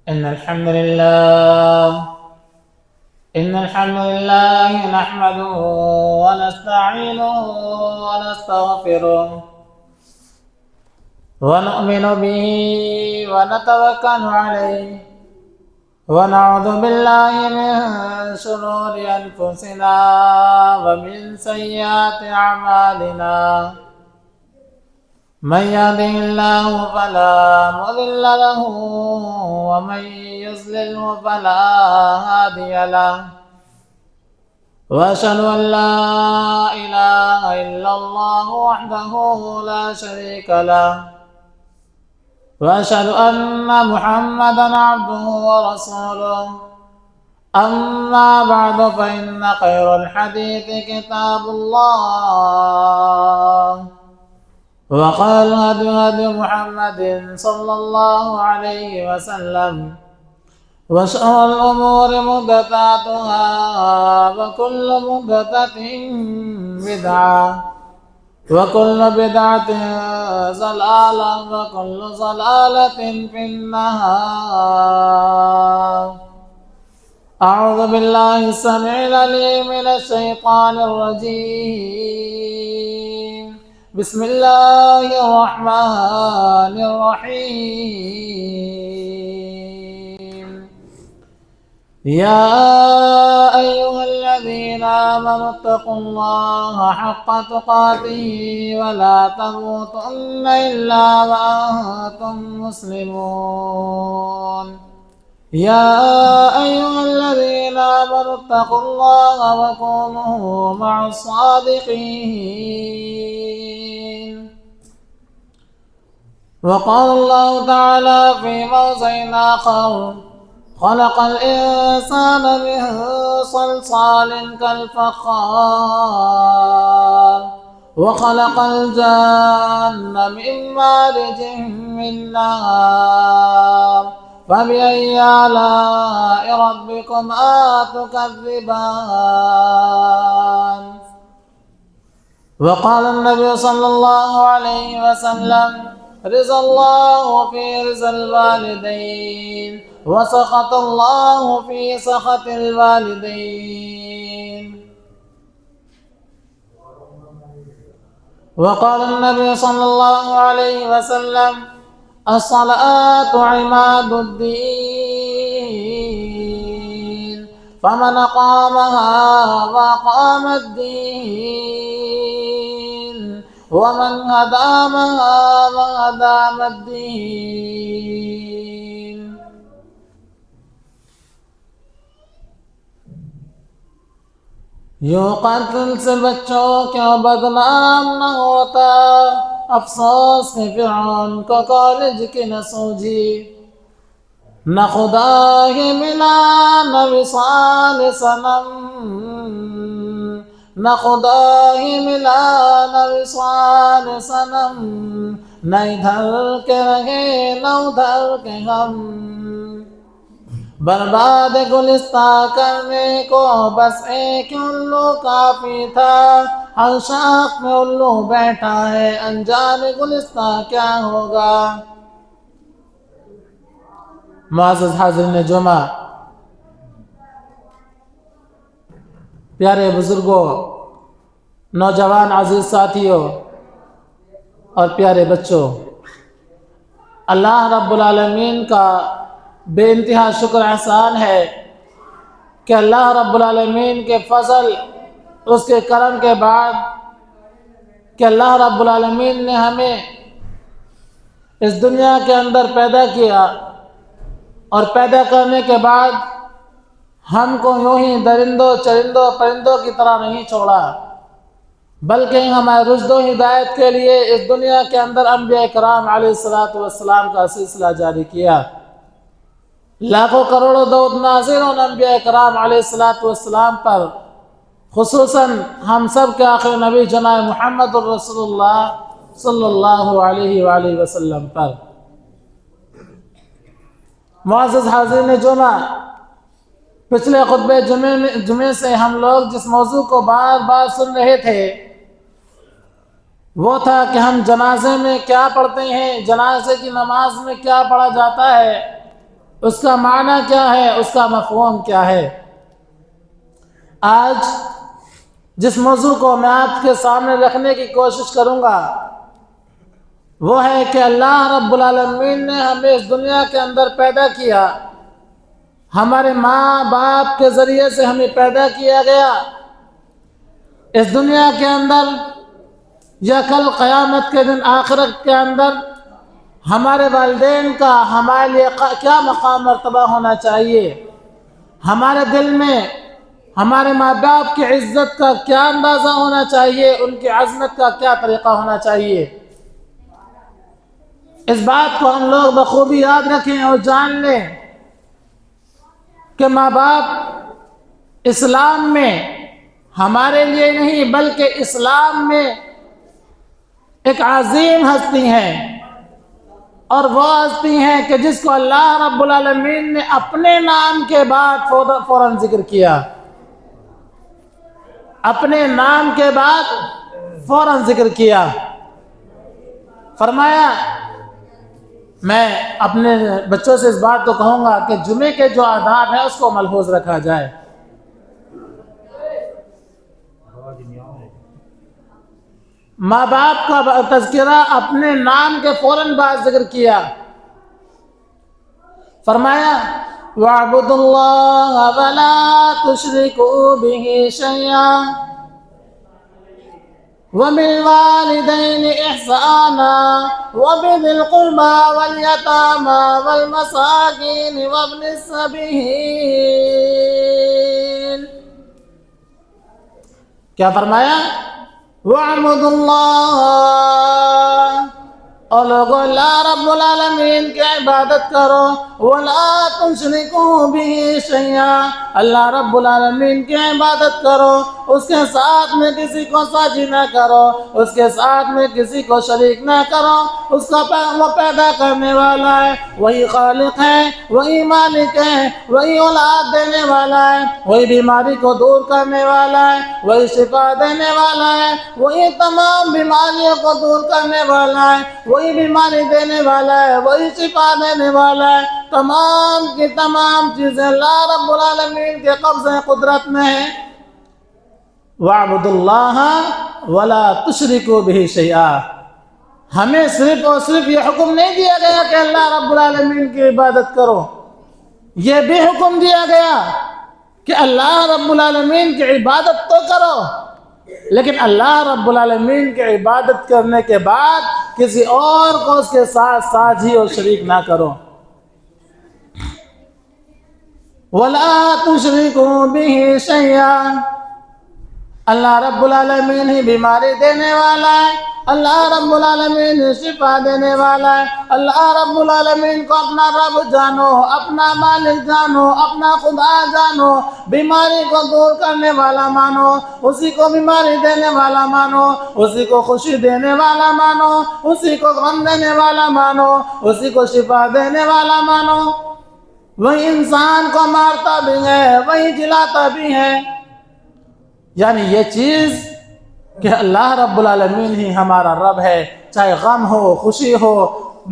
إن الحمد لله إن الحمد لله نحمده ونستعينه ونستغفره ونؤمن به ونتوكل عليه ونعوذ بالله من شرور أنفسنا ومن سيئات أعمالنا من يهده الله فلا مضل له ومن يضلل فلا هادي له وأشهد أن لا إله إلا الله وحده لا شريك له وأشهد أن محمدا عبده ورسوله أما بعد فإن خير الحديث كتاب الله وقال هدي محمد صلى الله عليه وسلم وشر الأمور محدثاتها وكل محدثة بدعة وكل بدعة ضلالة وكل ضلالة في النار. أعوذ بالله السميع العليم من الشيطان الرجيم. بسم الله الرحمن الرحيم. يا أيها الذين آمنوا اتقوا الله حق تقاته ولا تموتن إلا وأنتم مسلمون. يا أيها الذين آمنوا اتقوا الله وكونوا مع الصادقين. وقال الله تعالى في موضع آخر خلق الإنسان من صلصال كالفخار وخلق الجن من مارج من نار فبأي آلاء ربكما تكذبان. وقال النبي صلى الله عليه وسلم رضا الله في رضا الوالدين وسخط الله في سخط الوالدين. وقال النبي صلى الله عليه وسلم الصلاة عماد الدين فمن أقامها وأقام الدين ومن هدامها وهدام الدين. یوں قتل سے بچوں کیوں بدنام نہ ہوتا افسوس ہے فرعون کو کالج کی نہ سوجی. نہ خدا ہی ملا نہ وصال صنم نہ خدا ہی ملا نہ وصال صنم نہ ادھر کے رہے نہ ادھر کے غم. برباد گلستہ کرنے کو بس ایک الو کافی تھا. ہر شاخ میں الو بیٹھا ہے انجام گلستہ کیا ہوگا. معزز حاضرین جمعہ، پیارے بزرگوں، نوجوان عزیز ساتھیوں اور پیارے بچوں، اللہ رب العالمین کا بے انتہا شکر احسان ہے کہ اللہ رب العالمین کے فضل اس کے کرم کے بعد کہ اللہ رب العالمین نے ہمیں اس دنیا کے اندر پیدا کیا اور پیدا کرنے کے بعد ہم کو یوں ہی درندوں چرندوں پرندوں کی طرح نہیں چھوڑا، بلکہ ہمارے رشد و ہدایت کے لیے اس دنیا کے اندر انبیاء کرام علیہ السلام کا سلسلہ جاری کیا. لاکھوں کروڑوں درود نازل ان انبیاء کرام علیہ السلام پر، خصوصاً ہم سب کے آخر نبی جناب محمد الرسول اللہ صلی اللہ علیہ وآلہ وسلم پر. معزز حاضرین جمعہ، پچھلے خطبے جمعے سے ہم لوگ جس موضوع کو بار بار سن رہے تھے وہ تھا کہ ہم جنازے میں کیا پڑھتے ہیں، جنازے کی نماز میں کیا پڑھا جاتا ہے. اس کا معنی کیا ہے، اس کا مفہوم کیا ہے۔ آج جس موضوع کو میں آپ کے سامنے رکھنے کی کوشش کروں گا وہ ہے کہ اللہ رب العالمین نے ہمیں اس دنیا کے اندر پیدا کیا، ہمارے ماں باپ کے ذریعے سے ہمیں پیدا کیا گیا۔ اس دنیا کے اندر یا کل قیامت کے دن آخرت کے اندر ہمارے والدین کا ہمارے لیے کیا مقام مرتبہ ہونا چاہیے، ہمارے دل میں ہمارے ماں باپ کی عزت کا کیا اندازہ ہونا چاہیے، ان کی عظمت کا کیا طریقہ ہونا چاہیے۔ اس بات کو ہم لوگ بخوبی یاد رکھیں اور جان لیں کہ ماں باپ اسلام میں ہمارے لیے نہیں بلکہ اسلام میں ایک عظیم ہستی ہیں، اور وہ ہستی ہیں کہ جس کو اللہ رب العالمین نے اپنے نام کے بعد فوراً ذکر کیا، اپنے نام کے بعد فوراً ذکر کیا۔ فرمایا، میں اپنے بچوں سے اس بات کو کہوں گا کہ جمعے کے جو آداب ہیں اس کو ملحوظ رکھا جائے۔ ماں باپ کا تذکرہ اپنے نام کے فوراً بعد ذکر کیا۔ فرمایا وَاعْبُدُوا اللَّهَ وَلَا تُشْرِكُوا بِهِ شَيْئًا وَبِالْوَالِدَيْنِ إِحْسَانًا وَبِذِي الْقُرْبَى وَالْيَتَامَى وَالْمَسَاكِينِ وَابْنِ السَّبِيلِ۔ کیا فرمایا؟ وَاعْبُدُوا اللَّهَ، اور لوگوں اللہ رب العالمین کی عبادت کرو، وَلَا تُشْرِكُوا بِهِ شَيْئًا، اللہ رب العالمین کی عبادت کرو، اس کے ساتھ میں کسی کو ساجی نہ کرو، اس کے ساتھ میں کسی کو شریک نہ کرو۔ اس کا وہ پیدا کرنے والا ہے، وہی خالق ہے، وہی مالک ہے، وہی اولاد دینے والا ہے، وہی بیماری کو دور کرنے والا ہے، وہی شفا دینے والا ہے، وہی تمام بیماریوں کو دور کرنے والا ہے، وہی بیماری دینے والا ہے، وہی شفا دینے والا ہے۔ تمام کی تمام چیزیں اللہ رب العالمین کے قبضہ قدرت میں ہیں۔ وَاعْبُدُوا اللَّهَ وَلَا تُشْرِكُوا بِهِ شَيْئًا، ہمیں صرف اور صرف یہ حکم نہیں دیا گیا کہ اللہ رب العالمین کی عبادت کرو، یہ بھی حکم دیا گیا کہ اللہ رب العالمین کی عبادت تو کرو، لیکن اللہ رب العالمین کی عبادت کرنے کے بعد کسی اور کو اس کے ساتھ ساجھی اور شریک نہ کرو۔ وَلَا تُشْرِكُوا بِهِ شَيْئًا، اللہ رب العالمین ہی بیماری دینے والا ہے، اللہ رب العالمین ہی شفا دینے والا ہے۔ اللہ رب العالمین کو اپنا رب جانو، اپنا مالک جانو، اپنا خدا جانو، بیماری کو دور کرنے والا مانو، اسی کو بیماری دینے والا مانو، اسی کو خوشی دینے والا مانو، اسی کو غم دینے والا مانو، اسی کو شفا دینے والا مانو۔ وہی انسان کو مارتا بھی ہے، وہی جلاتا بھی ہے۔ یعنی یہ چیز کہ اللہ رب العالمین ہی ہمارا رب ہے، چاہے غم ہو، خوشی ہو،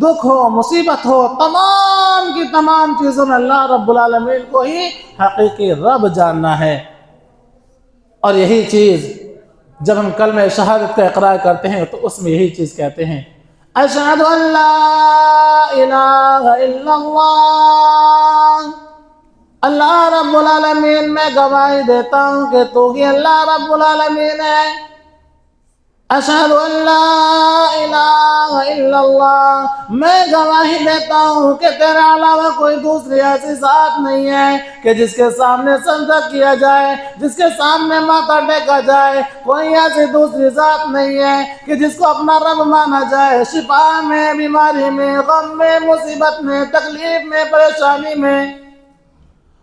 دکھ ہو، مصیبت ہو، تمام کی تمام چیزوں میں اللہ رب العالمین کو ہی حقیقی رب جاننا ہے۔ اور یہی چیز جب ہم کلمہ شہادت کا اقرار کرتے ہیں تو اس میں یہی چیز کہتے ہیں، اشہد ان لا الہ الا اللہ، اللہ رب العالمین میں گواہی دیتا ہوں کہ تو ہی اللہ رب العالمین ہے۔ اشہد ان لا الہ الا اللہ، میں گواہی دیتا ہوں کہ تیرے علاوہ کوئی دوسری ایسی ذات نہیں ہے کہ جس کے سامنے سجدہ کیا جائے، جس کے سامنے ماتھا ٹیکا جائے۔ کوئی ایسی دوسری ذات نہیں ہے کہ جس کو اپنا رب مانا جائے، شفا میں، بیماری میں، غم میں، مصیبت میں، تکلیف میں، پریشانی میں۔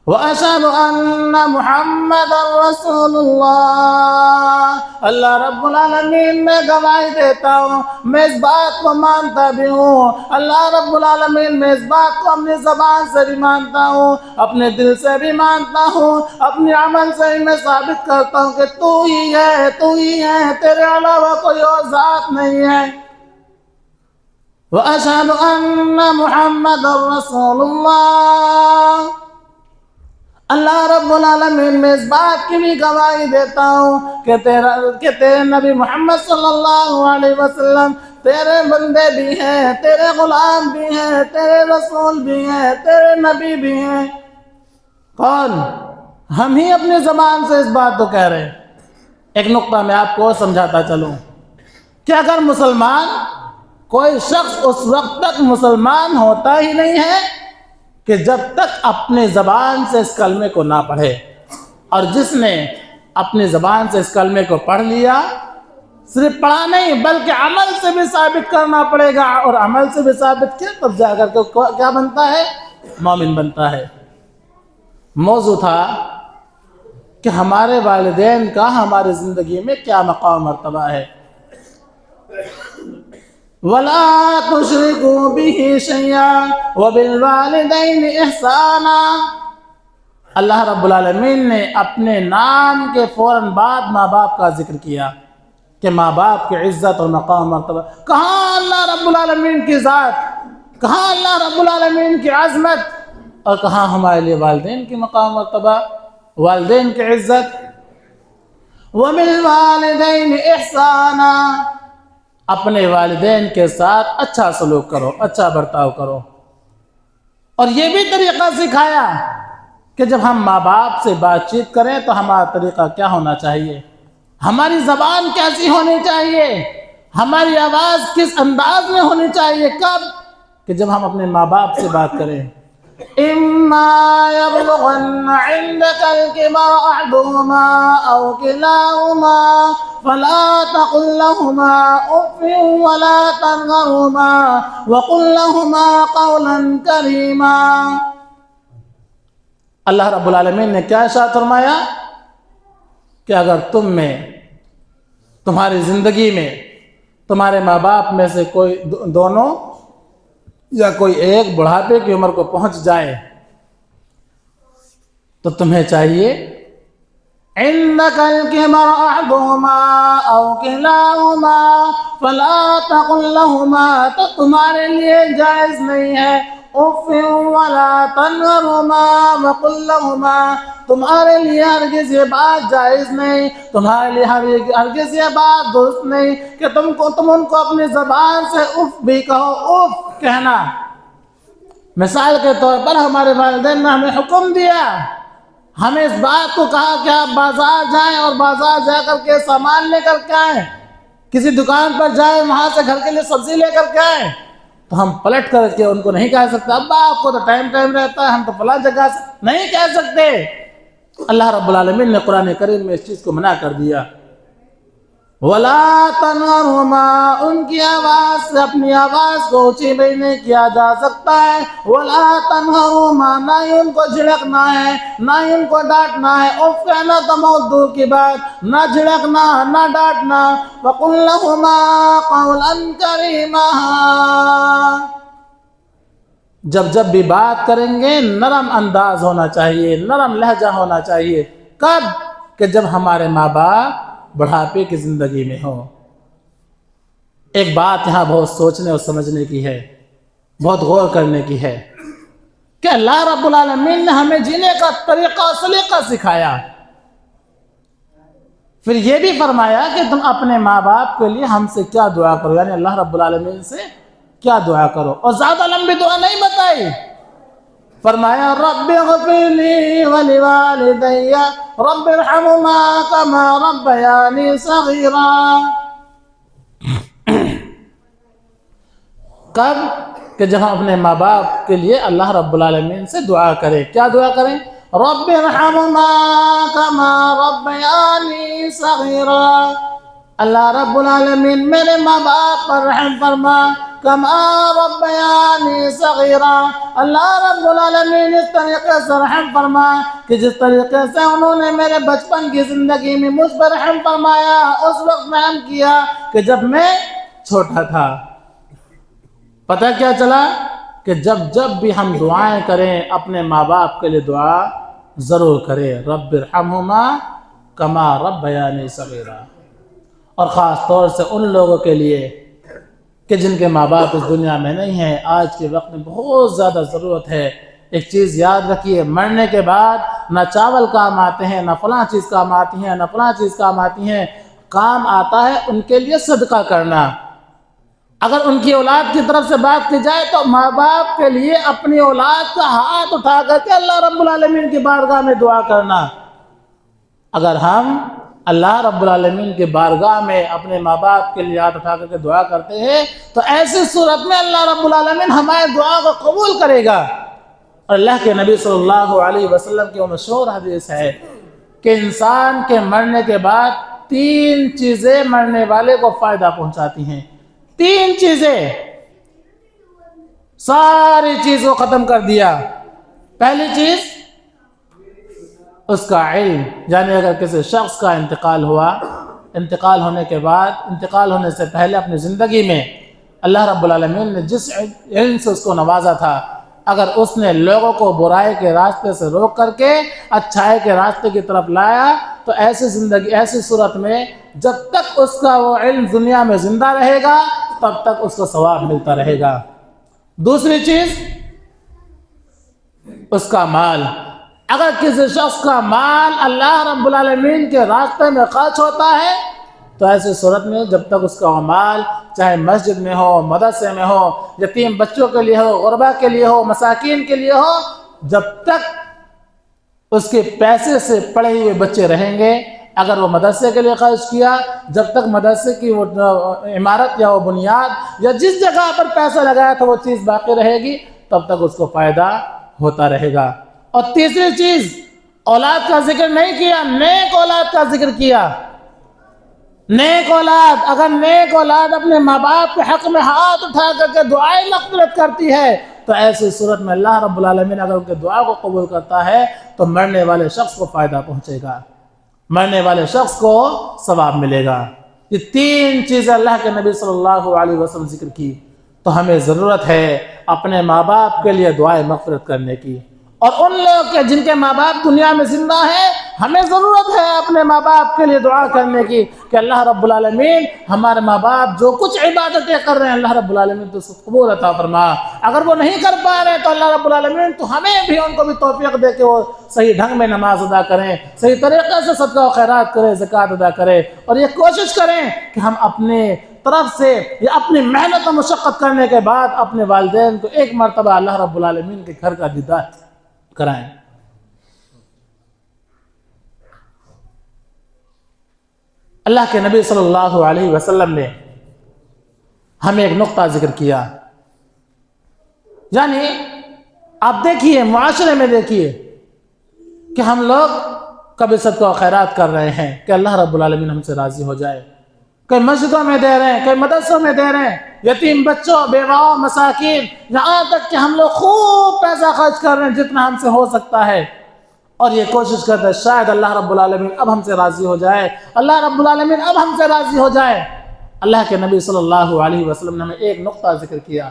وَأَشْهَدُ أَنَّ مُحَمَّدًا رَّسُولُ اللَّهِ، اللہ رب العالمین میں گواہی دیتا ہوں، میں اس بات کو مانتا بھی ہوں، اللہ رب العالمین میں اس بات کو اپنی زبان سے بھی مانتا ہوں، اپنے دل سے بھی مانتا ہوں، اپنے عمل سے بھی میں ثابت کرتا ہوں کہ تو ہی ہے، تو ہی ہے، تیرے علاوہ کوئی اور ذات نہیں ہے۔ وأشهد أن محمد رسول اللہ۔ اللہ رب العالمین میں اس بات کی بھی گواہی دیتا ہوں کہ تیرے نبی محمد صلی اللہ علیہ وسلم تیرے بندے بھی ہیں، تیرے غلام بھی ہیں، تیرے رسول بھی ہیں، تیرے نبی بھی ہیں۔ کون؟ ہم ہی اپنی زبان سے اس بات کو کہہ رہے ہیں۔ ایک نقطہ میں آپ کو سمجھاتا چلوں کہ اگر مسلمان، کوئی شخص اس وقت تک مسلمان ہوتا ہی نہیں ہے کہ جب تک اپنے زبان سے اس کلمے کو نہ پڑھے، اور جس نے اپنی زبان سے اس کلمے کو پڑھ لیا، صرف پڑھا نہیں بلکہ عمل سے بھی ثابت کرنا پڑے گا، اور عمل سے بھی ثابت کیا تب جا کر کے کیا بنتا ہے؟ مومن بنتا ہے۔ موضوع تھا کہ ہمارے والدین کا ہماری زندگی میں کیا مقام مرتبہ ہے۔ وَلَا تُشْرِكُوا بِهِ شَيْئًا وَبِالْوَالِدَيْنِ إِحْسَانًا۔ اللہ رب العالمین نے اپنے نام کے فوراً بعد ماں باپ کا ذکر کیا کہ ماں باپ کی عزت اور مقام مرتبہ۔ کہاں اللہ رب العالمین کی ذات، کہاں اللہ رب العالمین کی عظمت، اور کہاں ہمارے لیے والدین کی مقام مرتبہ، والدین کی عزت۔ وَبِالْوَالِدَيْنِ إِحْسَانًا، اپنے والدین کے ساتھ اچھا سلوک کرو، اچھا برتاؤ کرو۔ اور یہ بھی طریقہ سکھایا کہ جب ہم ماں باپ سے بات چیت کریں تو ہمارا طریقہ کیا ہونا چاہیے، ہماری زبان کیسی ہونی چاہیے، ہماری آواز کس انداز میں ہونی چاہیے۔ کب؟ کہ جب ہم اپنے ماں باپ سے بات کریں۔ إِمَّا يَبْلُغَنَّ عِندَكَ الْكِبَرَ أَحَدُهُمَا أَوْ كِلَاهُمَا فَلَا تَقُل لَّهُمَا أُفٍّ وَلَا تَنْهَرْهُمَا وَقُل لَّهُمَا قَوْلًا كَرِيمًا۔ اللہ رب العالمین نے کیا ارشاد فرمایا کہ اگر تم میں، تمہاری زندگی میں، تمہارے ماں باپ میں سے کوئی دونوں یا کوئی ایک بڑھاپے کی عمر کو پہنچ جائے تو تمہیں چاہیے عندك الكبر أحدهما أو كلاهما فلا تقل لهما، تو تمہارے لیے جائز نہیں ہے اف ولا تنهرهما وقل لهما، تمہارے لیے ہرگز یہ بات جائز نہیں، تمہارے لیے ہرگز یہ بات درست نہیں کہ تم ان کو اپنی زبان سے اف بھی کہو۔ اف کہنا، مثال کے طور پر ہمارے والدین نے ہمیں حکم دیا، ہمیں اس بات کو کہا کہ آپ بازار جائیں اور بازار جا کر کے سامان لے کر کے آئیں، کسی دکان پر جائیں وہاں سے گھر کے لیے سبزی لے کر کے آئیں، تو ہم پلٹ کر کے ان کو نہیں کہہ سکتے ابا آپ کو تو ٹائم رہتا ہے، ہم تو فلاں جگہ سے نہیں کہہ سکتے۔ اللہ رب العالمین نے قرآن کریم میں اس چیز کو منع کر دیا۔ وَلَا تَنْهَرْهُمَا، ان کی آواز سے اپنی آواز کو اونچی بھی نہیں کیا جا سکتا ہے۔ وَلَا تَنْهَرْهُمَا، نہ ہی ان کو جھڑکنا ہے، نہ ہی ان کو ڈانٹنا ہے۔ اف کہنا تو بہت دور کی بات، نہ جھڑکنا نہ ڈانٹنا۔ وَقُل لَّهُمَا قَوْلًا كَرِيمًا، جب بھی بات کریں گے نرم انداز ہونا چاہیے، نرم لہجہ ہونا چاہیے۔ کب؟ کہ جب ہمارے ماں باپ بڑھاپے کی زندگی میں ہو۔ ایک بات یہاں بہت سوچنے اور سمجھنے کی ہے، بہت غور کرنے کی ہے کہ اللہ رب العالمین نے ہمیں جینے کا طریقہ اور سلیقہ سکھایا، پھر یہ بھی فرمایا کہ تم اپنے ماں باپ کے لیے ہم سے کیا دعا کرو، یعنی اللہ رب العالمین سے کیا دعا کرو، اور زیادہ لمبی دعا نہیں بتائی۔ فرمایا رب اغفر لی ولوالدی رب ارحمہما کما ربیانی صغیرا۔ کب؟ کہ جب ہم اپنے ماں باپ کے لیے اللہ رب العالمین سے دعا کریں۔ کیا دعا کریں؟ رب ارحمہما کما ربیانی صغیرا، اللہ رب العالمین میرے ماں باپ پر رحم فرما، کما ربیانی صغیرا، اللہ رب العالمین اس طریقے سے رحم فرما کہ جس طریقے سے انہوں نے میرے بچپن کی زندگی میں مجھ پر رحم فرمایا، اس وقت رحم کیا کہ جب میں چھوٹا تھا۔ پتہ کیا چلا کہ جب بھی ہم دعائیں کریں اپنے ماں باپ کے لیے دعا ضرور کریں، رب ارحمہما کما ربیانی صغیرا، اور خاص طور سے ان لوگوں کے لیے کہ جن کے ماں باپ اس دنیا میں نہیں ہیں، آج کے وقت میں بہت زیادہ ضرورت ہے۔ ایک چیز یاد رکھیے، مرنے کے بعد نہ چاول کام آتے ہیں، نہ فلاں چیز کام آتی ہیں، نہ فلاں چیز کام آتی ہیں، کام آتا ہے ان کے لیے صدقہ کرنا۔ اگر ان کی اولاد کی طرف سے بات کی جائے تو ماں باپ کے لیے اپنی اولاد کا ہاتھ اٹھا کر کے اللہ رب العالمین کی بارگاہ میں دعا کرنا۔ اگر ہم اللہ رب العالمین کی بارگاہ میں اپنے ماں باپ کے لیے ہاتھ اٹھا کر کے دعا کرتے ہیں تو ایسی صورت میں اللہ رب العالمین ہماری دعا کو قبول کرے گا۔ اور اللہ کے نبی صلی اللہ علیہ وسلم کی وہ مشہور حدیث ہے کہ انسان کے مرنے کے بعد 3 چیزیں مرنے والے کو فائدہ پہنچاتی ہیں۔ 3 چیزیں، ساری چیز کو ختم کر دیا۔ پہلی چیز اس کا علم، یعنی اگر کسی شخص کا انتقال ہوا، انتقال ہونے کے بعد، انتقال ہونے سے پہلے اپنی زندگی میں اللہ رب العالمین نے جس علم سے اس کو نوازا تھا، اگر اس نے لوگوں کو برائی کے راستے سے روک کر کے اچھائی کے راستے کی طرف لایا تو ایسی زندگی، ایسی صورت میں جب تک اس کا وہ علم دنیا میں زندہ رہے گا تب تک اس کو ثواب ملتا رہے گا۔ دوسری چیز اس کا مال، اگر کسی شخص کا مال اللہ رب العالمین کے راستے میں خرچ ہوتا ہے تو ایسی صورت میں جب تک اس کا مال چاہے مسجد میں ہو، مدرسے میں ہو، یتیم بچوں کے لیے ہو، غربا کے لیے ہو، مساکین کے لیے ہو، جب تک اس کے پیسے سے پڑے ہوئے بچے رہیں گے، اگر وہ مدرسے کے لیے خرچ کیا، جب تک مدرسے کی وہ عمارت یا وہ بنیاد یا جس جگہ پر پیسہ لگایا تھا وہ چیز باقی رہے گی تب تک اس کو فائدہ ہوتا رہے گا۔ اور تیسری چیز، اولاد کا ذکر نہیں کیا، نیک اولاد کا ذکر کیا۔ نیک اولاد، اگر نیک اولاد اپنے ماں باپ کے حق میں ہاتھ اٹھا کر کے دعائیں مغفرت کرتی ہے تو ایسی صورت میں اللہ رب العالمین اگر ان کے دعا کو قبول کرتا ہے تو مرنے والے شخص کو فائدہ پہنچے گا، مرنے والے شخص کو ثواب ملے گا۔ یہ 3 چیزیں اللہ کے نبی صلی اللہ علیہ وسلم ذکر کی، تو ہمیں ضرورت ہے اپنے ماں باپ کے لیے دعائیں مغفرت کرنے کی۔ اور ان لوگ کے جن کے ماں باپ دنیا میں زندہ ہیں، ہمیں ضرورت ہے اپنے ماں باپ کے لیے دعا کرنے کی کہ اللہ رب العالمین ہمارے ماں باپ جو کچھ عبادتیں کر رہے ہیں اللہ رب العالمین تو اس کو قبول عطا فرما۔ اگر وہ نہیں کر پا رہے تو اللہ رب العالمین تو ہمیں بھی ان کو بھی توفیق دے کہ وہ صحیح ڈھنگ میں نماز ادا کریں، صحیح طریقے سے صدقہ و خیرات کریں، زکوٰۃ ادا کریں، اور یہ کوشش کریں کہ ہم اپنے طرف سے یا اپنی محنت و مشقت کرنے کے بعد اپنے والدین کو ایک مرتبہ اللہ رب العالمین کے گھر کا دیدار کرائیں۔ اللہ کے نبی صلی اللہ علیہ وسلم نے ہمیں ایک نقطہ ذکر کیا، یعنی آپ دیکھیے معاشرے میں دیکھیے کہ ہم لوگ کبھی صدقہ و خیرات کر رہے ہیں کہ اللہ رب العالمین ہم سے راضی ہو جائے، کئی مسجدوں میں دے رہے ہیں، کئی مدرسوں میں دے رہے ہیں، یتیم بچوں، بیواؤں، مساکین، یہاں تک کہ ہم لوگ خوب پیسہ خرچ کر رہے ہیں جتنا ہم سے ہو سکتا ہے، اور یہ کوشش کرتے ہیں شاید اللہ رب العالمین اب ہم سے راضی ہو جائے، اللہ رب العالمین اب ہم سے راضی ہو جائے۔ اللہ کے نبی صلی اللہ علیہ وسلم نے ہمیں ایک نقطہ ذکر کیا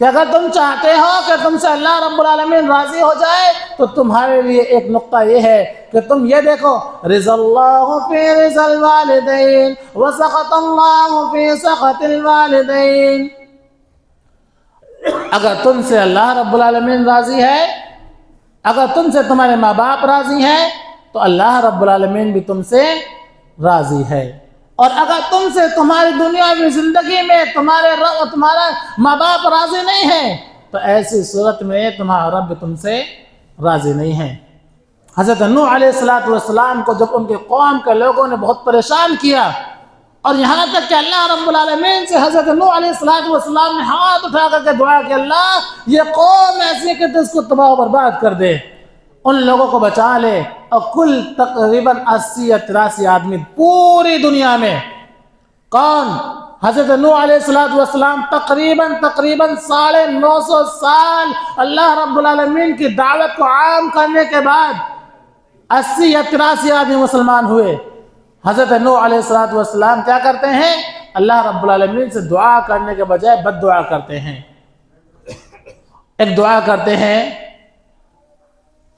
کہ اگر تم چاہتے ہو کہ تم سے اللہ رب العالمین راضی ہو جائے تو تمہارے لیے ایک نقطہ یہ ہے کہ تم یہ دیکھو، رضا اللہ فی رضا الوالدین وسخط اللہ فی سخط الوالدین۔ اگر تم سے اللہ رب العالمین راضی ہے، اگر تم سے تمہارے ماں باپ راضی ہیں تو اللہ رب العالمین بھی تم سے راضی ہے، اور اگر تم سے تمہاری دنیاوی زندگی میں تمہارا ماں باپ راضی نہیں ہے تو ایسی صورت میں تمہارا رب تم سے راضی نہیں ہے۔ حضرت نوح علیہ السلام کو جب ان کے قوم کے لوگوں نے بہت پریشان کیا، اور یہاں تک کہ اللہ رب العالمین سے حضرت نوح علیہ السلام نے ہاتھ اٹھا کر کے دعا کہ اللہ یہ قوم ایسی کہ تو اس کو تباہ و برباد کر دے، ان لوگوں کو بچا لے۔ اور کل تقریباً 80 یا 83 آدمی پوری دنیا میں، کون؟ حضرت نوح علیہ السلام تقریباً 950 سال اللہ رب العالمین کی دعوت کو عام کرنے کے بعد 80 یا 83 آدمی مسلمان ہوئے۔ حضرت نوح علیہ السلام کیا کرتے ہیں؟ اللہ رب العالمین سے دعا کرنے کے بجائے بد دعا کرتے ہیں۔ ایک دعا کرتے ہیں،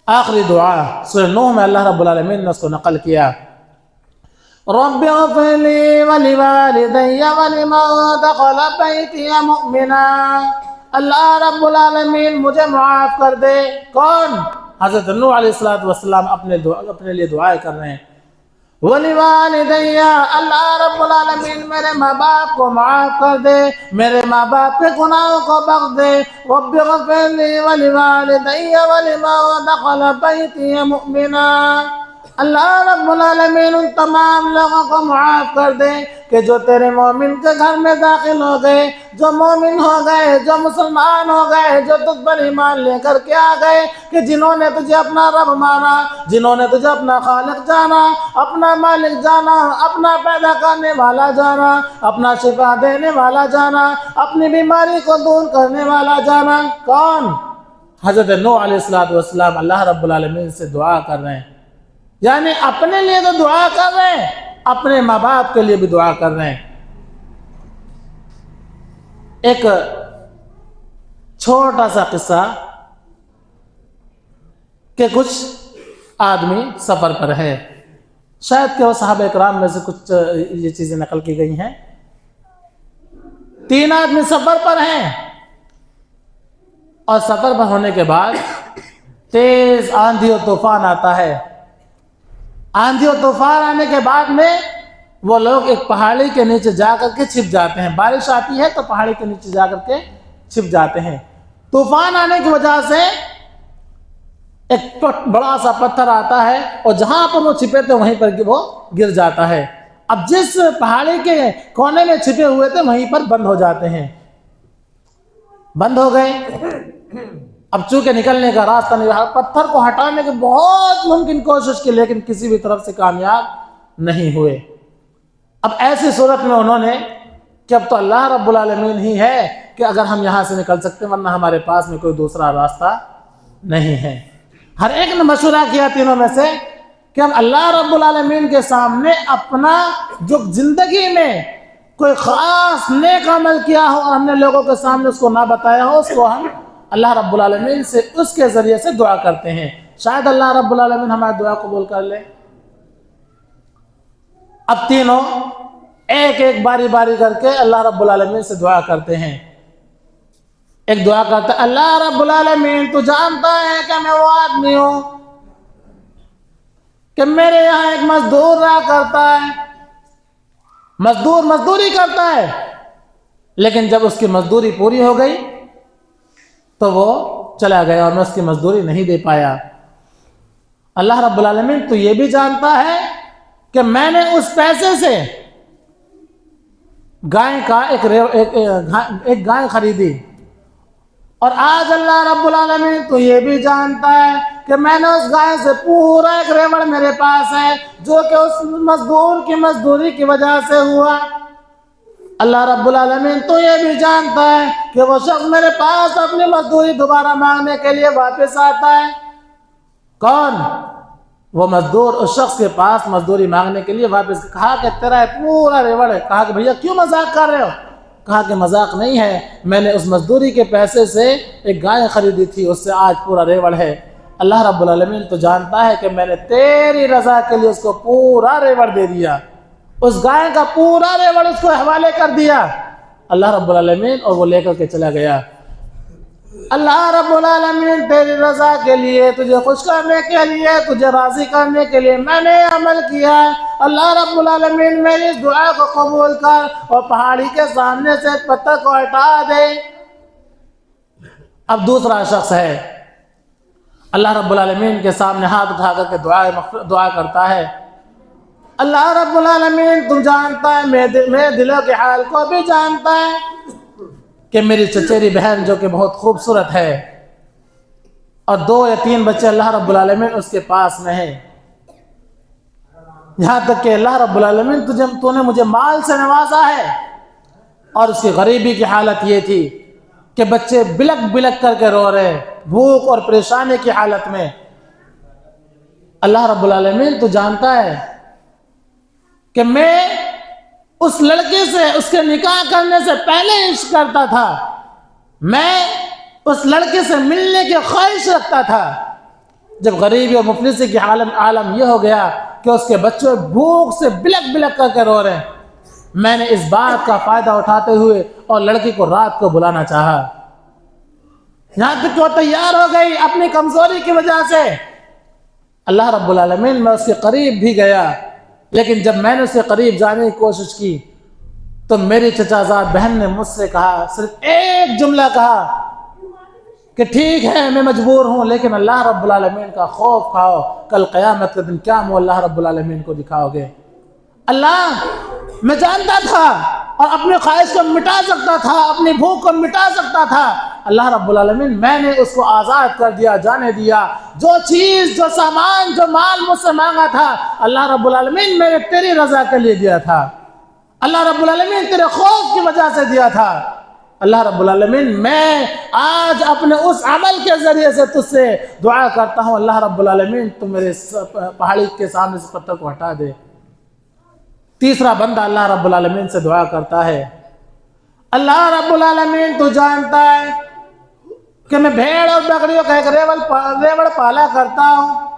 آخری دعا سورہ نوح میں اللہ رب العالمین نے اس کو نقل کیا رب اغفر لی ولوالدی ولمن دخل بیتی مؤمنا، اللہ رب العالمین مجھے معاف کر دے۔ کون؟ حضرت نوح علیہ السلام اپنے لیے دعائیں کر رہے ہیں۔ وَلِوَالِدَيَّ، اللہ رب العالمین میرے ماں باپ کو معاف کر دے، میرے ماں باپ کے گناہوں کو بخش دے۔ رب اغفر لی وَلِوَالِدَيَّ وَلِمَن دخل بیتی مؤمنا، اللہ رب العالمین ان تمام لوگوں کو معاف کر دے کہ جو تیرے مومن کے گھر میں داخل ہو گئے، جو مومن ہو گئے، جو مسلمان ہو گئے، جو تجھ پر ایمان لے کر کے آ گئے، کہ جنہوں نے تجھے اپنا رب مانا، جنہوں نے تجھے اپنا خالق جانا، اپنا مالک جانا، اپنا پیدا کرنے والا جانا، اپنا شفا دینے والا جانا، اپنی بیماری کو دور کرنے والا جانا۔ کون؟ حضرت نوح علیہ السلام اللہ رب العالمین سے دعا کر رہے ہیں، یعنی اپنے لیے تو دعا کر رہے ہیں، اپنے ماں باپ کے لیے بھی دعا کر رہے ہیں۔ ایک چھوٹا سا قصہ کہ کچھ آدمی سفر پر ہے، شاید کہ وہ صحابہ اکرام میں سے کچھ یہ چیزیں نقل کی گئی ہیں۔ 3 آدمی سفر پر ہیں اور سفر پر ہونے کے بعد تیز آندھی اور طوفان آتا ہے۔ آندھی اور طوفان آنے کے بعد میں وہ لوگ ایک پہاڑی کے نیچے جا کر کے چھپ جاتے ہیں۔ بارش آتی ہے تو پہاڑی کے نیچے جا کر کے چھپ جاتے ہیں۔ طوفان آنے کی وجہ سے ایک بڑا سا پتھر آتا ہے اور جہاں پر وہ چھپے تھے وہیں پر وہ گر جاتا ہے۔ اب جس پہاڑی کے کونے میں چھپے ہوئے تھے وہیں پر بند ہو جاتے ہیں، بند ہو گئے۔ اب چونکہ نکلنے کا راستہ نہیں رہا، پتھر کو ہٹانے کی بہت ممکن کوشش کی لیکن کسی بھی طرف سے کامیاب نہیں ہوئے۔ اب ایسی صورت میں انہوں نے کہ اب تو اللہ رب العالمین ہی ہے کہ اگر ہم یہاں سے نکل سکتے ورنہ ہمارے پاس میں کوئی دوسرا راستہ نہیں ہے۔ ہر ایک نے مشورہ کیا تینوں میں سے کہ ہم اللہ رب العالمین کے سامنے اپنا جو زندگی میں کوئی خاص نیک عمل کیا ہو اور ہم نے لوگوں کے سامنے اس کو نہ بتایا ہو، اس کو ہم اللہ رب العالمین سے اس کے ذریعے سے دعا کرتے ہیں، شاید اللہ رب العالمین ہماری دعا قبول کر لے۔ اب تینوں ایک ایک باری باری کر کے اللہ رب العالمین سے دعا کرتے ہیں۔ ایک دعا کرتا ہے، اللہ رب العالمین تو جانتا ہے کہ میں وہ آدمی ہوں کہ میرے یہاں ایک مزدور رہا کرتا ہے، مزدور مزدوری کرتا ہے، لیکن جب اس کی مزدوری پوری ہو گئی تو وہ چلا گیا اور میں اس کی مزدوری نہیں دے پایا۔ اللہ رب العالمین تو یہ بھی جانتا ہے کہ میں نے اس پیسے سے گائے کا ایک گائے خریدی، اور آج اللہ رب العالمین تو یہ بھی جانتا ہے کہ میں نے اس گائے سے پورا ایک ریوڑ میرے پاس ہے جو کہ اس مزدور کی مزدوری کی وجہ سے ہوا۔ اللہ رب العالمین تو یہ بھی جانتا ہے کہ وہ شخص میرے پاس اپنی مزدوری دوبارہ مانگنے کے لیے واپس آتا ہے۔ کون؟ وہ مزدور اس شخص کے پاس مزدوری مانگنے کے لیے واپس، کہا کہ تیرا پورا ریوڑ ہے۔ کہا کہ بھیا کیوں مذاق کر رہے ہو؟ کہا کہ مذاق نہیں ہے، میں نے اس مزدوری کے پیسے سے ایک گائے خریدی تھی، اس سے آج پورا ریوڑ ہے۔ اللہ رب العالمین تو جانتا ہے کہ میں نے تیری رضا کے لیے اس کو پورا ریوڑ دے دیا، اس گائے کا پورا ریوڑ اس کو حوالے کر دیا اللہ رب العالمین، اور وہ لے کر کے چلا گیا۔ اللہ رب العالمین تیری رضا کے لیے، تجھے خوش کرنے کے لیے، تجھے راضی کرنے کے لیے میں نے عمل کیا ہے۔ اللہ رب العالمین میری اس دعا کو قبول کر اور پہاڑی کے سامنے سے پتھر کو ہٹا دے۔ اب دوسرا شخص ہے، اللہ رب العالمین کے سامنے ہاتھ اٹھا کر کے دعا کرتا ہے، اللہ رب العالمین تم جانتا ہے، میرے دلوں کے حال کو بھی جانتا ہے کہ میری چچیری بہن جو کہ بہت خوبصورت ہے اور 2 یا 3 بچے اللہ رب العالمین اس کے پاس میں ہیں، یہاں تک کہ اللہ رب العالمین تو نے مجھے مال سے نوازا ہے، اور اس کی غریبی کی حالت یہ تھی کہ بچے بلک بلک کر کے رو رہے، بھوک اور پریشانی کی حالت میں۔ اللہ رب العالمین تو جانتا ہے کہ میں اس لڑکے سے اس کے نکاح کرنے سے پہلے عشق کرتا تھا، میں اس لڑکے سے ملنے کی خواہش رکھتا تھا، جب غریبی اور مفلسی کی عالم یہ ہو گیا کہ اس کے بچے بھوک سے بلک بلک کر کے رو رہے ہیں۔ میں نے اس بات کا فائدہ اٹھاتے ہوئے اور لڑکی کو رات کو بلانا چاہا، یہاں تک کہ وہ تیار ہو گئی اپنی کمزوری کی وجہ سے۔ اللہ رب العالمین، میں اس کے قریب بھی گیا، لیکن جب میں نے اس کے قریب جانے کی کوشش کی تو میری چچا زاد بہن نے مجھ سے کہا، صرف ایک جملہ کہا کہ ٹھیک ہے میں مجبور ہوں، لیکن اللہ رب العالمین کا خوف کھاؤ، کل قیامت کے دن کیا منہ اللہ رب العالمین کو دکھاؤ گے۔ اللہ، میں جانتا تھا اور اپنی خواہش کو مٹا سکتا تھا، اپنی بھوک کو مٹا سکتا تھا، اللہ رب العالمین میں نے اس کو آزاد کر دیا، جانے دیا۔ جو چیز، جو سامان، جو مال مجھ سے مانگا تھا، اللہ رب العالمین میں نے تیری رضا کے لیے دیا تھا، اللہ رب العالمین تیرے خوف کی وجہ سے دیا تھا۔ اللہ رب العالمین میں آج اپنے اس عمل کے ذریعے سے تجھ سے دعا کرتا ہوں، اللہ رب العالمین تو میرے پہاڑی کے سامنے سے پتھر کو ہٹا دے۔ تیسرا بندہ اللہ رب العالمین سے دعا کرتا ہے، اللہ رب العالمین تو جانتا ہے کہ میں بھیڑ اور بکریوں کا ایک ریوڑ پالا کرتا ہوں،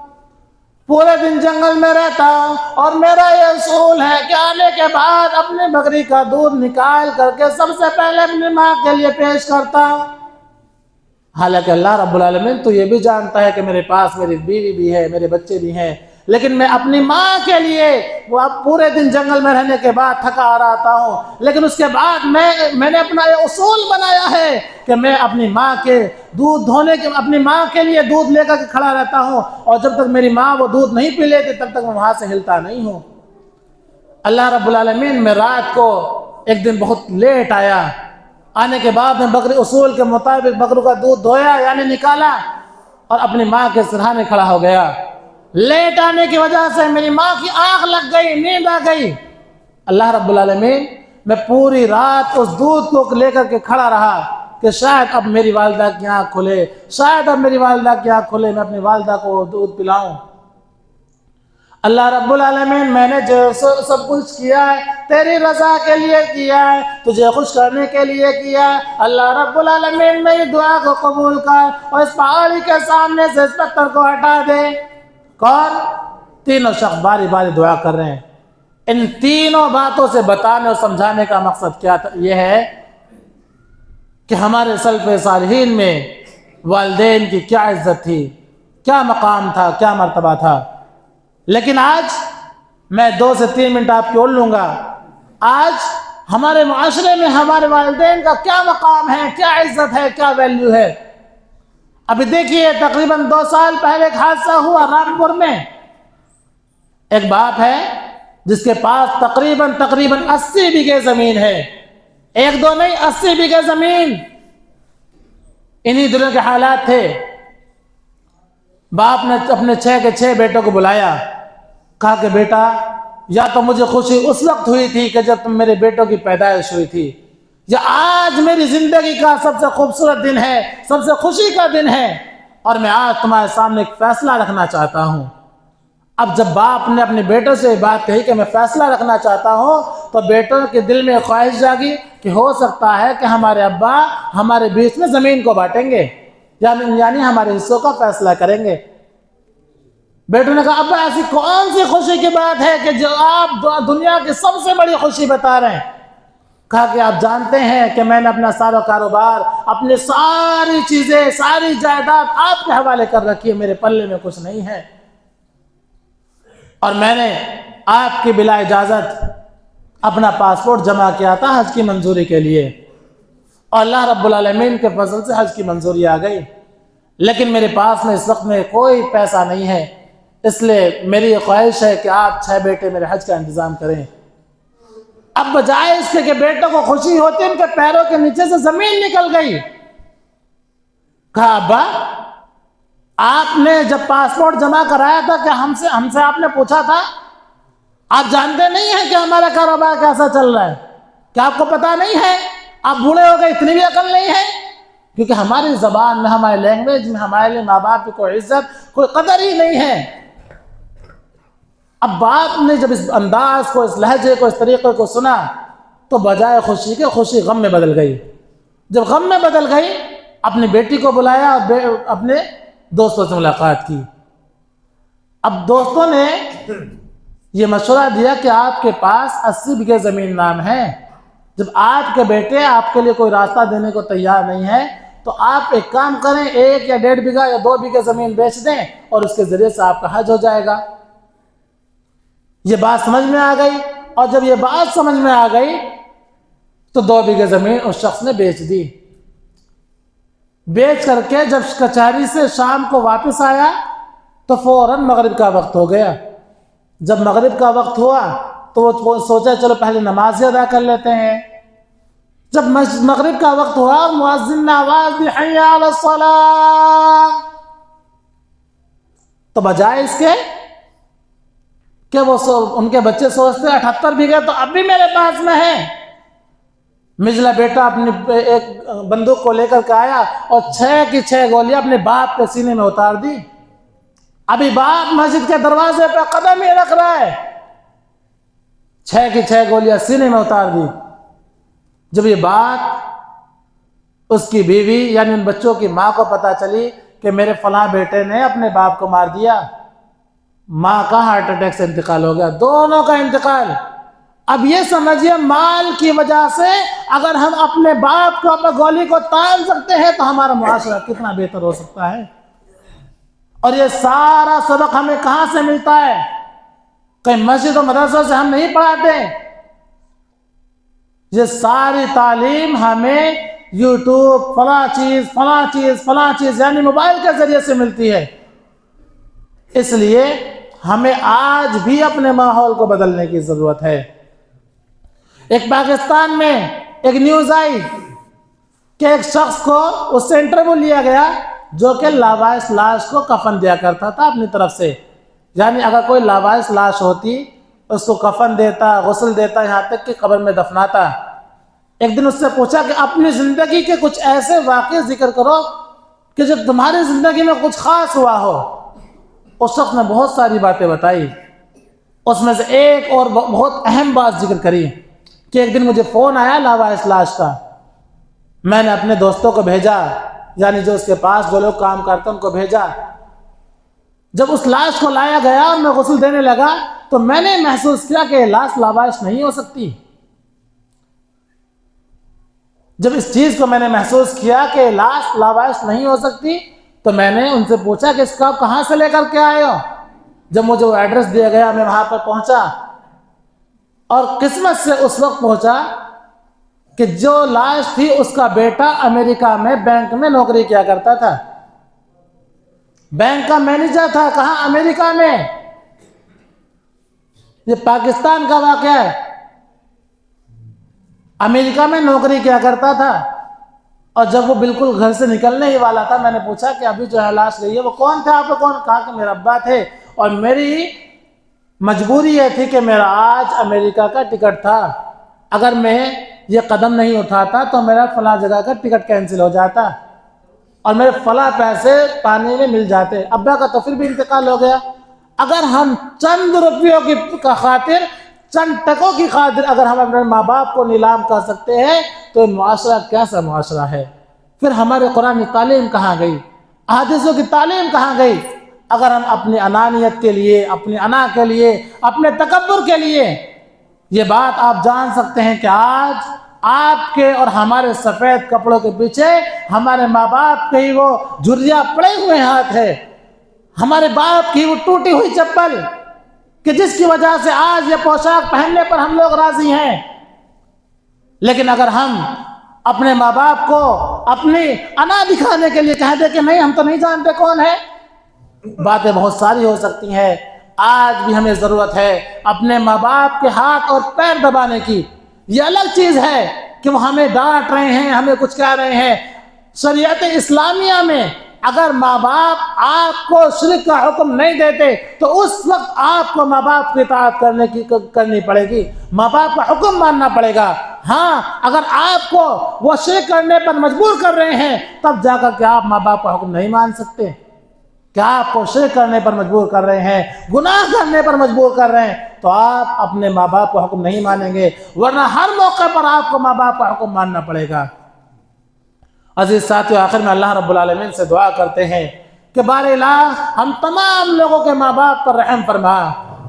پورے دن جنگل میں رہتا ہوں، اور میرا یہ اصول ہے کہ آنے کے بعد اپنی بکری کا دودھ نکال کر کے سب سے پہلے اپنی ماں کے لیے پیش کرتا ہوں۔ حالانکہ اللہ رب العالمین تو یہ بھی جانتا ہے کہ میرے پاس میری بیوی بھی ہے، میرے بچے بھی ہیں، لیکن میں اپنی ماں کے لیے وہ اب پورے دن جنگل میں رہنے کے بعد تھکا آ رہا ہوں، لیکن اس کے بعد میں نے اپنا یہ اصول بنایا ہے کہ میں اپنی ماں کے دودھ دھونے کے اپنی ماں کے لیے دودھ لے کر کے کھڑا رہتا ہوں، اور جب تک میری ماں وہ دودھ نہیں پی لیتی تب تک میں وہاں سے ہلتا نہیں ہوں۔ اللہ رب العالمین میں رات کو ایک دن بہت لیٹ آیا، آنے کے بعد میں بکری اصول کے مطابق بکروں کا دودھ دھویا یعنی نکالا، اور اپنی ماں کے سرہانے کھڑا ہو گیا۔ لیٹ آنے کی وجہ سے میری ماں کی آنکھ لگ گئی، نیند آ گئی۔ اللہ رب العالمین، میں پوری رات اس دودھ کو لے کر کے کھڑا رہا کہ شاید اب میری والدہ کی آنکھ کھلے، شاید اب میری والدہ کی آنکھ کھلے، میں اپنی والدہ کو دودھ پلاؤں۔ اللہ رب العالمین، میں نے جو سب کچھ کیا ہے تیری رضا کے لیے کیا ہے، تجھے خوش کرنے کے لیے کیا ہے۔ اللہ رب العالمین میری دعا کو قبول کر اور اس پہاڑی کے سامنے سے اس پتھر کو ہٹا دے۔ کون؟ تینوں شخص باری باری دعا کر رہے ہیں۔ ان تینوں باتوں سے بتانے اور سمجھانے کا مقصد کیا تھا؟ یہ ہے کہ ہمارے سلف صالحین میں والدین کی کیا عزت تھی، کیا مقام تھا، کیا مرتبہ تھا۔ لیکن آج میں 2 سے 3 منٹ آپ کی اور لوں گا، آج ہمارے معاشرے میں ہمارے والدین کا کیا مقام ہے، کیا عزت ہے، کیا ویلیو ہے۔ ابھی دیکھیے تقریباً 2 سال پہلے ایک حادثہ ہوا رامپور میں۔ ایک باپ ہے جس کے پاس تقریباً 80 بیگھے زمین ہے، 1-2 نہیں 80 بیگھے زمین۔ انہی دنوں کے حالات تھے، باپ نے اپنے 6 کے 6 بیٹوں کو بلایا، کہا کہ بیٹا، یا تو مجھے خوشی اس وقت ہوئی تھی کہ جب تم میرے بیٹوں کی پیدائش ہوئی تھی، یا آج میری زندگی کا سب سے خوبصورت دن ہے، سب سے خوشی کا دن ہے، اور میں آج تمہارے سامنے ایک فیصلہ رکھنا چاہتا ہوں۔ اب جب باپ نے اپنے بیٹوں سے یہ بات کہی کہ میں فیصلہ رکھنا چاہتا ہوں، تو بیٹوں کے دل میں خواہش جاگی کہ ہو سکتا ہے کہ ہمارے ابا ہمارے بیچ میں زمین کو بانٹیں گے، یعنی ہمارے حصوں کا فیصلہ کریں گے۔ بیٹوں نے کہا ابا ایسی کون سی خوشی کی بات ہے کہ جو آپ دنیا کی سب سے بڑی خوشی بتا رہے ہیں؟ کہا کہ آپ جانتے ہیں کہ میں نے اپنا سارا کاروبار، اپنی ساری چیزیں، ساری جائیداد آپ کے حوالے کر رکھی ہے، میرے پلے میں کچھ نہیں ہے، اور میں نے آپ کی بلا اجازت اپنا پاسپورٹ جمع کیا تھا حج کی منظوری کے لیے، اور اللہ رب العالمین کے فضل سے حج کی منظوری آ گئی، لیکن میرے پاس میں اس وقت میں کوئی پیسہ نہیں ہے، اس لیے میری یہ خواہش ہے کہ آپ 6 بیٹے میرے حج کا انتظام کریں۔ اب بجائے اس کے کہ بیٹوں کو خوشی ہوتی، ان کے پیروں کے نیچے سے زمین نکل گئی۔ کہا ابا، آپ نے جب پاسپورٹ جمع کرایا تھا کہ ہم سے آپ نے پوچھا تھا؟ آپ جانتے نہیں ہیں کہ ہمارا کاروبار کیسا چل رہا ہے؟ کیا آپ کو پتا نہیں ہے؟ آپ بوڑھے ہو گئے، اتنی بھی عقل نہیں ہے؟ کیونکہ ہماری زبان میں، ہماری لینگویج میں ہمارے لیے ماں باپ کی کوئی عزت، کوئی قدر ہی نہیں ہے۔ اب باپ نے جب اس انداز کو، اس لہجے کو، اس طریقے کو سنا تو بجائے خوشی کے خوشی غم میں بدل گئی۔ جب غم میں بدل گئی، اپنی بیٹی کو بلایا اور اپنے دوستوں سے ملاقات کی۔ اب دوستوں نے یہ مشورہ دیا کہ آپ کے پاس 80 بیگھے زمین نام ہے، جب آپ کے بیٹے آپ کے لیے کوئی راستہ دینے کو تیار نہیں ہے تو آپ ایک کام کریں، 1 یا 1.5 بیگھہ یا 2 بیگھے زمین بیچ دیں اور اس کے ذریعے سے آپ کا حج ہو جائے گا۔ یہ بات سمجھ میں آ گئی، اور جب یہ بات سمجھ میں آ گئی تو 2 بیگھے زمین اس شخص نے بیچ دی۔ بیچ کر کے جب کچہری سے شام کو واپس آیا تو فوراً مغرب کا وقت ہو گیا۔ جب مغرب کا وقت ہوا تو وہ سوچا چلو پہلے نماز ہی ادا کر لیتے ہیں۔ جب مغرب کا وقت ہوا مؤذن نے آواز دی حی علی الصلاۃ، تو بجائے اس کے کہ وہ ان کے بچے سوچتے 78 بیگھے تو اب بھی میرے پاس میں ہے، مجلا بیٹا اپنی ایک بندوق کو لے کر کے آیا اور 6 کی 6 گولیاں اپنے باپ کے سینے میں اتار دی۔ ابھی باپ مسجد کے دروازے پہ قدم ہی رکھ رہا ہے، 6 کی 6 گولیاں سینے میں اتار دی۔ جب یہ بات اس کی بیوی یعنی ان بچوں کی ماں کو پتا چلی کہ میرے فلاں بیٹے نے اپنے باپ کو مار دیا، ماں کا ہارٹ اٹیک سے انتقال ہو گیا، دونوں کا انتقال۔ اب یہ سمجھیے مال کی وجہ سے اگر ہم اپنے باپ کو اپنے گولی کو تان سکتے ہیں تو ہمارا معاشرہ کتنا بہتر ہو سکتا ہے۔ اور یہ سارا سبق ہمیں کہاں سے ملتا ہے؟ کہیں مسجد و مدرسوں سے ہم نہیں پڑھاتے، یہ ساری تعلیم ہمیں یوٹیوب فلاں چیز یعنی موبائل کے ذریعے سے ملتی ہے۔ اس لیے ہمیں آج بھی اپنے ماحول کو بدلنے کی ضرورت ہے۔ ایک پاکستان میں ایک نیوز آئی کہ ایک شخص کو اس سے انٹرویو لیا گیا جو کہ لاوارث لاش کو کفن دیا کرتا تھا اپنی طرف سے، یعنی اگر کوئی لاوارث لاش ہوتی اس کو کفن دیتا، غسل دیتا، یہاں تک کہ قبر میں دفناتا۔ ایک دن اس سے پوچھا کہ اپنی زندگی کے کچھ ایسے واقعے ذکر کرو کہ جب تمہاری زندگی میں کچھ خاص ہوا ہو۔ اس شخص نے بہت ساری باتیں بتائی، اس میں سے ایک اور بہت اہم بات ذکر کری کہ ایک دن مجھے فون آیا لاوارث لاش کا، میں نے اپنے دوستوں کو بھیجا، یعنی جو اس کے پاس جو لوگ کام کرتے ہیں ان کو بھیجا۔ جب اس لاش کو لایا گیا اور میں غسل دینے لگا تو میں نے محسوس کیا کہ یہ لاش لاوارث نہیں ہو سکتی۔ جب اس چیز کو میں نے محسوس کیا کہ لاش لاوارث نہیں ہو سکتی تو میں نے ان سے پوچھا کہ اس کا کہاں سے لے کر کے آئے ہو؟ جب مجھے وہ ایڈریس دیا گیا میں وہاں پر پہنچا اور قسمت سے اس وقت پہنچا کہ جو لاش تھی اس کا بیٹا امریکہ میں بینک میں نوکری کیا کرتا تھا، بینک کا مینیجر تھا۔ کہاں؟ امریکہ میں۔ یہ پاکستان کا واقعہ ہے، امریکہ میں نوکری کیا کرتا تھا۔ اور جب وہ بالکل گھر سے نکلنے ہی والا تھا میں نے پوچھا کہ ابھی جو ہے لاش گئی ہے وہ کون تھا؟ آپ کو کون؟ کہا کہ میرا ابا تھے اور میری مجبوری یہ تھی کہ میرا آج امریکہ کا ٹکٹ تھا، اگر میں یہ قدم نہیں اٹھاتا تو میرا فلاں جگہ کا ٹکٹ کینسل ہو جاتا اور میرے فلاں پیسے پانی میں مل جاتے۔ ابا کا تو پھر بھی انتقال ہو گیا۔ اگر ہم چند روپیوں کی خاطر، چند ٹکوں کی خاطر اگر ہم اپنے ماں باپ کو نیلام کر سکتے ہیں تو معاشرہ کیسا معاشرہ ہے؟ پھر ہمارے قرآن کی تعلیم کہاں گئی؟ احادیثوں کی تعلیم کہاں گئی؟ اگر ہم اپنی انانیت کے لیے، اپنی انا کے لیے، اپنے تکبر کے لیے، یہ بات آپ جان سکتے ہیں کہ آج آپ کے اور ہمارے سفید کپڑوں کے پیچھے ہمارے ماں باپ کے ہی وہ جھریاں پڑے ہوئے ہاتھ ہے، ہمارے باپ کی وہ ٹوٹی ہوئی چپل کہ جس کی وجہ سے آج یہ پوشاک پہننے پر ہم لوگ راضی ہیں۔ لیکن اگر ہم اپنے ماں باپ کو اپنی انا دکھانے کے لیے کہہ دیں کہ نہیں ہم تو نہیں جانتے کون ہے، باتیں بہت ساری ہو سکتی ہیں۔ آج بھی ہمیں ضرورت ہے اپنے ماں باپ کے ہاتھ اور پیر دبانے کی۔ یہ الگ چیز ہے کہ وہ ہمیں ڈانٹ رہے ہیں، ہمیں کچھ کہہ رہے ہیں۔ شریعت اسلامیہ میں اگر ماں باپ آپ کو شرک کا حکم نہیں دیتے تو اس وقت آپ کو ماں باپ کی اطاعت کرنی پڑے گی، ماں باپ کا حکم ماننا پڑے گا۔ ہاں اگر آپ کو وہ شرک کرنے پر مجبور کر رہے ہیں تب جا کر کے آپ ماں باپ کا حکم نہیں مان سکتے۔ کیا آپ کو شرک کرنے پر مجبور کر رہے ہیں، گناہ کرنے پر مجبور کر رہے ہیں تو آپ اپنے ماں باپ کا حکم نہیں مانیں گے، ورنہ ہر موقع پر آپ کو ماں باپ کا حکم ماننا پڑے گا۔ عزیز ساتھیو، آخر میں اللہ رب العالمین سے دعا کرتے ہیں کہ بار الہ ہم تمام لوگوں کے ماں باپ پر رحم فرما۔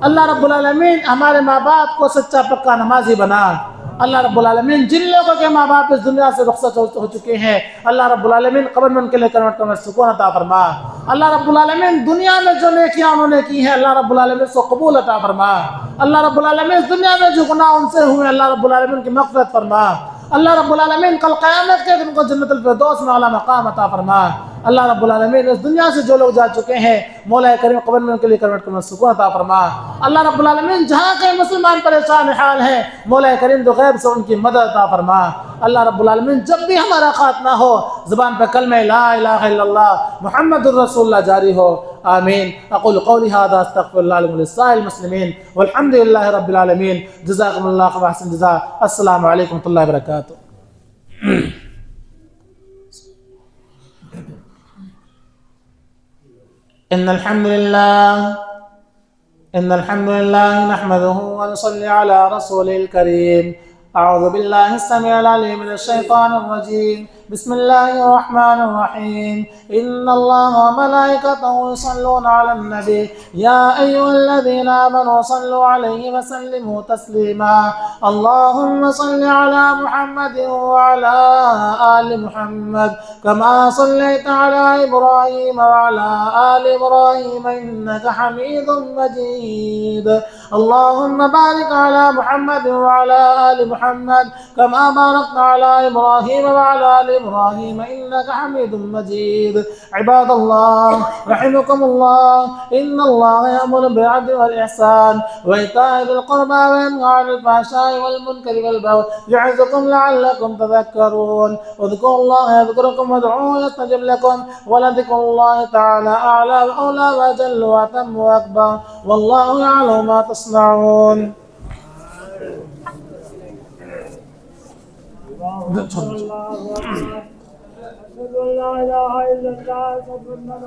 اللہ رب العالمین ہمارے ماں باپ کو سچا پکا نمازی بنا۔ اللہ رب العالمین جن لوگوں کے ماں باپ اس دنیا سے رخصت ہو چکے ہیں، اللہ رب العالمین قبر میں ان کے لیے کرنے میں سکون عطا فرما۔ اللہ رب العالمین دنیا میں جو نیکیاں انہوں نے کی ہیں، اللہ رب العالمین اس کو قبول عطا فرما۔ اللہ رب العالمین اس دنیا میں جو گناہ ان سے ہوئے، اللہ رب العالمین کی مغفرت فرما۔ اللہ رب العالمین کل قیامت کے دن کو جنت الفردوس میں اعلیٰ مقام عطا فرما۔ اللہ رب العالمین اس دنیا سے جو لوگ جا چکے ہیں، مولا کریم قبر میں ان کے لیے کرنے میں سکون عطا فرما۔ اللہ رب العالمین جہاں کے مسلمان پریشان حال ہیں، مولا کریم تو غیب سے ان کی مدد عطا فرما۔ اللہ رب العالمین جب بھی ہمارا خاتمہ ہو، زبان پر کلمہ لا الہ الا اللہ محمد الرسول اللہ جاری ہو۔ آمین۔ اقول قولی ھذا استغفر اللہ لي ولسائر المسلمین والحمد للہ رب العالمین۔ جزاکم اللہ خیر واحسن جزاء۔ السلام علیکم ورحمۃ اللہ وبرکاتہ۔ إن الحمد لله نحمده ونصلي على رسوله الكريم۔ أعوذ بالله السميع العليم من الشيطان الرجيم، بسم الله الرحمن الرحيم۔ إن الله وملائكته يصلون على النبي يا أيها الذين آمنوا صلوا عليه وسلموا تسليما۔ اللهم صل على محمد وعلى آل محمد كما صليت على إبراهيم وعلى آل إبراهيم إنك حميد مجيد۔ اللهم بارك على محمد وعلى آل محمد كما باركت على إبراهيم وعلى آل إبراهيم إنك حميد مجيد۔ عباد الله رحمكم الله، إن الله يأمر بالعدل والإحسان وإيتاء ذي القربى وينهى عن الفحشاء والمنكر والبغي يعظكم لعلكم تذكرون۔ اذكروا الله يذكركم وادعوه يستجب لكم، ولذكر الله تعالى أعلى وأولى وأجل وأتم وأكبر، والله يعلم ما تصنعون۔ أشهد أن لا إله إلا الله